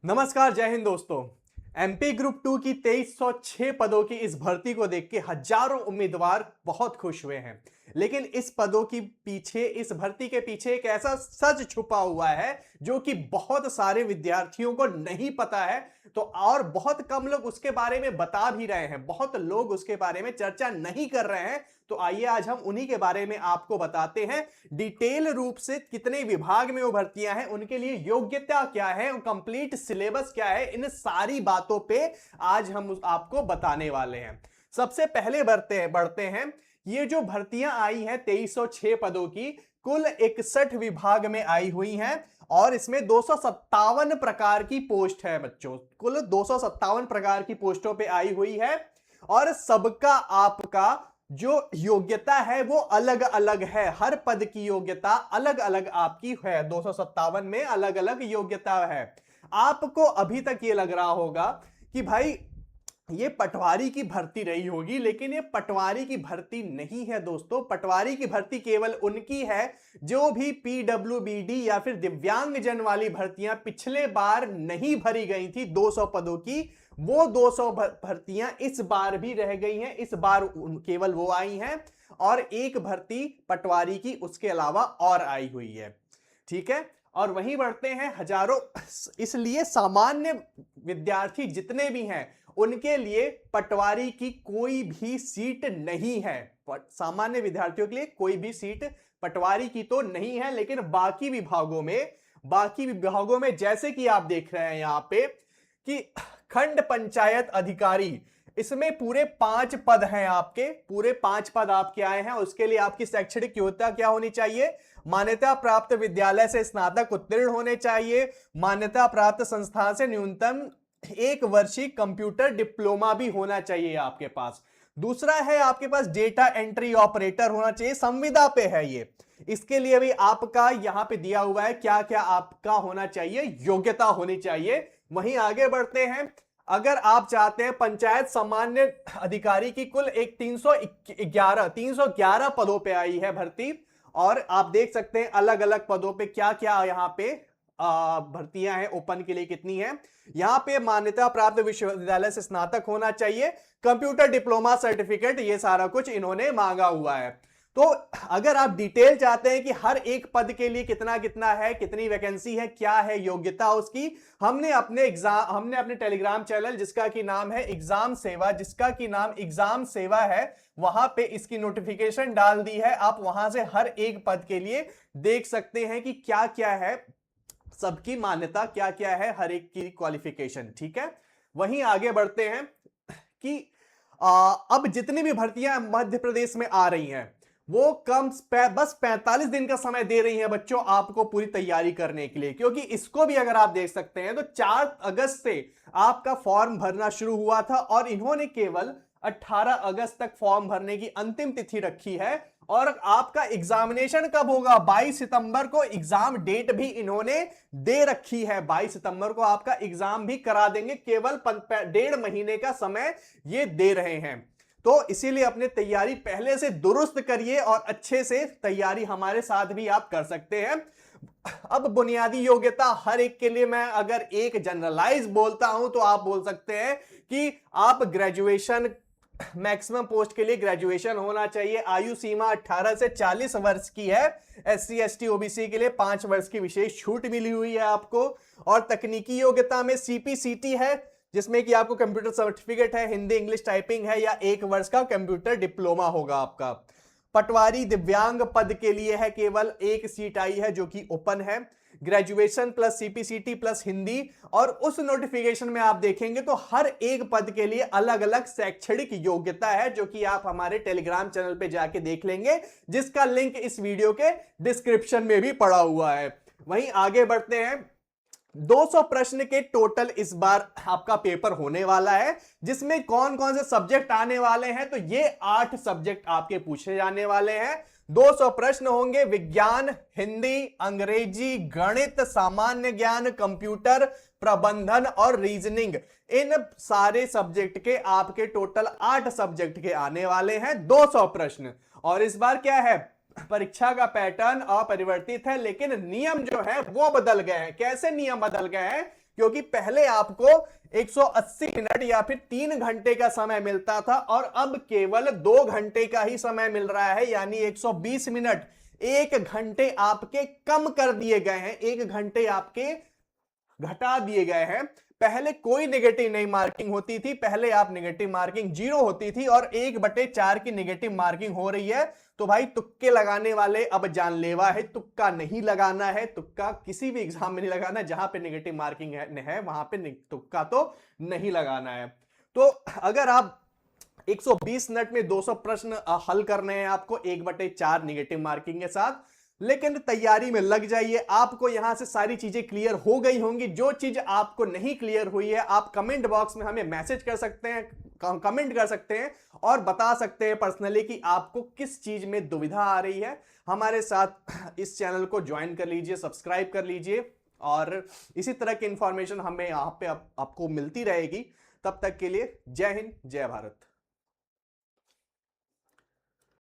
नमस्कार, जय हिंद दोस्तों। एमपी ग्रुप 2 की 2306 पदों की इस भर्ती को देख के हजारों उम्मीदवार बहुत खुश हुए हैं। लेकिन इस पदों की पीछे, इस भर्ती के पीछे एक ऐसा सच छुपा हुआ है जो कि बहुत सारे विद्यार्थियों को नहीं पता है। तो और बहुत कम लोग उसके बारे में बता भी रहे हैं, बहुत लोग उसके बारे में चर्चा नहीं कर रहे हैं। तो आइए आज हम उन्हीं के बारे में आपको बताते हैं डिटेल रूप से, कितने विभाग में वो भर्तियां हैं, उनके लिए योग्यता क्या है, कंप्लीट सिलेबस क्या है, इन सारी बातों पे आज हम आपको बताने वाले हैं। सबसे पहले बढ़ते हैं। ये जो भर्तियां आई हैं 2306 पदों की, कुल 61 विभाग में आई हुई हैं और इसमें 257 प्रकार की पोस्ट है बच्चों। कुल 257 प्रकार की पोस्टों पे आई हुई है और सबका आपका जो योग्यता है वो अलग अलग है। हर पद की योग्यता अलग अलग आपकी है। 257 में अलग अलग योग्यता है। आपको अभी तक ये लग रहा होगा कि भाई ये पटवारी की भर्ती रही होगी, लेकिन ये पटवारी की भर्ती नहीं है दोस्तों। पटवारी की भर्ती केवल उनकी है जो भी पीडब्ल्यूबीडी या फिर दिव्यांगजन वाली भर्तियां पिछले बार नहीं भरी गई थी 200 पदों की, वो 200 भर्तियां इस बार भी रह गई हैं। इस बार केवल वो आई हैं और एक भर्ती पटवारी की उसके अलावा और आई हुई है। ठीक है, और वहीं बढ़ते हैं हजारों। इसलिए सामान्य विद्यार्थी जितने भी हैं उनके लिए पटवारी की कोई भी सीट नहीं है। सामान्य विद्यार्थियों के लिए कोई भी सीट पटवारी की तो नहीं है। लेकिन बाकी विभागों में जैसे कि आप देख रहे हैं यहां पे कि खंड पंचायत अधिकारी, इसमें पूरे 5 पद हैं आपके। पूरे 5 पद आपके आए हैं। उसके लिए आपकी शैक्षणिक योग्यता क्या होनी चाहिए? मान्यता प्राप्त विद्यालय से स्नातक उत्तीर्ण होने चाहिए। मान्यता प्राप्त संस्थान से न्यूनतम 1 वर्षीय कंप्यूटर डिप्लोमा भी होना चाहिए आपके पास। दूसरा है आपके पास डेटा एंट्री ऑपरेटर होना चाहिए। संविदा पे है ये। इसके लिए भी आपका यहां पे दिया हुआ है क्या क्या आपका होना चाहिए, योग्यता होनी चाहिए। वहीं आगे बढ़ते हैं। अगर आप चाहते हैं पंचायत सामान्य अधिकारी की, कुल एक 311 पदों पे आई है भर्ती। और आप देख सकते हैं अलग अलग पदों पे क्या क्या यहां पे भर्तियां हैं। ओपन के लिए कितनी है यहां पे? मान्यता प्राप्त विश्वविद्यालय से स्नातक होना चाहिए, कंप्यूटर डिप्लोमा सर्टिफिकेट, ये सारा कुछ इन्होंने मांगा हुआ है। तो अगर आप डिटेल चाहते हैं कि हर एक पद के लिए कितना कितना है, कितनी वैकेंसी है, क्या है योग्यता उसकी, हमने अपने टेलीग्राम चैनल जिसका कि नाम एग्जाम सेवा है, वहां पे इसकी नोटिफिकेशन डाल दी है। आप वहां से हर एक पद के लिए देख सकते हैं कि क्या क्या है, सबकी मान्यता क्या क्या है, हर एक की क्वालिफिकेशन। ठीक है, वहीं आगे बढ़ते हैं कि अब जितनी भी भर्तियां मध्य प्रदेश में आ रही हैं वो बस 45 दिन का समय दे रही हैं बच्चों आपको पूरी तैयारी करने के लिए। क्योंकि इसको भी अगर आप देख सकते हैं तो 4 अगस्त से आपका फॉर्म भरना शुरू हुआ था और इन्होंने केवल 18 अगस्त तक फॉर्म भरने की अंतिम तिथि रखी है। और आपका एग्जामिनेशन कब होगा? 22 सितंबर को एग्जाम डेट भी इन्होंने दे रखी है। 22 सितंबर को आपका एग्जाम भी करा देंगे। केवल 1.5 महीने का समय ये दे रहे हैं। तो इसीलिए अपने तैयारी पहले से दुरुस्त करिए और अच्छे से तैयारी हमारे साथ भी आप कर सकते हैं। अब बुनियादी योग्यता हर एक के लिए मैं अगर एक जनरलाइज बोलता हूं तो आप बोल सकते हैं कि आप ग्रेजुएशन, मैक्सिमम पोस्ट के लिए ग्रेजुएशन होना चाहिए। आयु सीमा 18 से 40 वर्ष की है। SC ST OBC के लिए 5 वर्ष की विशेष छूट मिली हुई है आपको। और तकनीकी योग्यता में CPCT है जिसमें कि आपको कंप्यूटर सर्टिफिकेट है, हिंदी इंग्लिश टाइपिंग है, या 1 वर्ष का कंप्यूटर डिप्लोमा होगा आपका। पटवारी दिव्यांग पद के लिए है, केवल 1 सीट आई है जो कि ओपन है। Graduation plus CPCT plus Hindi. और उस नोटिफिकेशन में आप देखेंगे तो हर एक पद के लिए अलग अलग शैक्षणिक योग्यता है जो कि आप हमारे टेलीग्राम चैनल पे जाके देख लेंगे, जिसका लिंक इस वीडियो के डिस्क्रिप्शन में भी पड़ा हुआ है। वहीं आगे बढ़ते हैं। 200 प्रश्न के टोटल इस बार आपका पेपर होने वाला है, जिसमें कौन कौन से सब्जेक्ट आने वाले हैं? तो ये 8 सब्जेक्ट आपके पूछे जाने वाले हैं। 200 प्रश्न होंगे। विज्ञान, हिंदी, अंग्रेजी, गणित, सामान्य ज्ञान, कंप्यूटर, प्रबंधन और रीजनिंग, इन सारे सब्जेक्ट के आपके टोटल 8 सब्जेक्ट के आने वाले हैं 200 प्रश्न। और इस बार क्या है, परीक्षा का पैटर्न अपरिवर्तित है, लेकिन नियम जो है वो बदल गए हैं। कैसे नियम बदल गए हैं? क्योंकि पहले आपको 180 मिनट या फिर 3 घंटे का समय मिलता था और अब केवल 2 घंटे का ही समय मिल रहा है, यानी 120 मिनट 1 घंटे आपके कम कर दिए गए हैं, 1 घंटे आपके घटा दिए गए हैं। पहले कोई नेगेटिव नहीं मार्किंग होती थी, पहले आप नेगेटिव मार्किंग 0 होती थी और 1/4 की नेगेटिव मार्किंग हो रही है। तो भाई तुक्के लगाने वाले अब जानलेवा है, तुक्का नहीं लगाना है, तुक्का किसी भी एग्जाम में नहीं लगाना, जहां पे नेगेटिव मार्किंग है वहां पे तुक्का तो नहीं लगाना है। तो अगर आप 120 मिनट में 200 प्रश्न हल करने हैं आपको 1/4 नेगेटिव मार्किंग के साथ, लेकिन तैयारी में लग जाइए। आपको यहां से सारी चीजें क्लियर हो गई होंगी। जो चीज आपको नहीं क्लियर हुई है आप कमेंट बॉक्स में हमें मैसेज कर सकते हैं, कमेंट कर सकते हैं और बता सकते हैं पर्सनली कि आपको किस चीज में दुविधा आ रही है। हमारे साथ इस चैनल को ज्वाइन कर लीजिए, सब्सक्राइब कर लीजिए और इसी तरह की इंफॉर्मेशन हमें यहाँ पे आपको मिलती रहेगी। तब तक के लिए जय हिंद, जय भारत।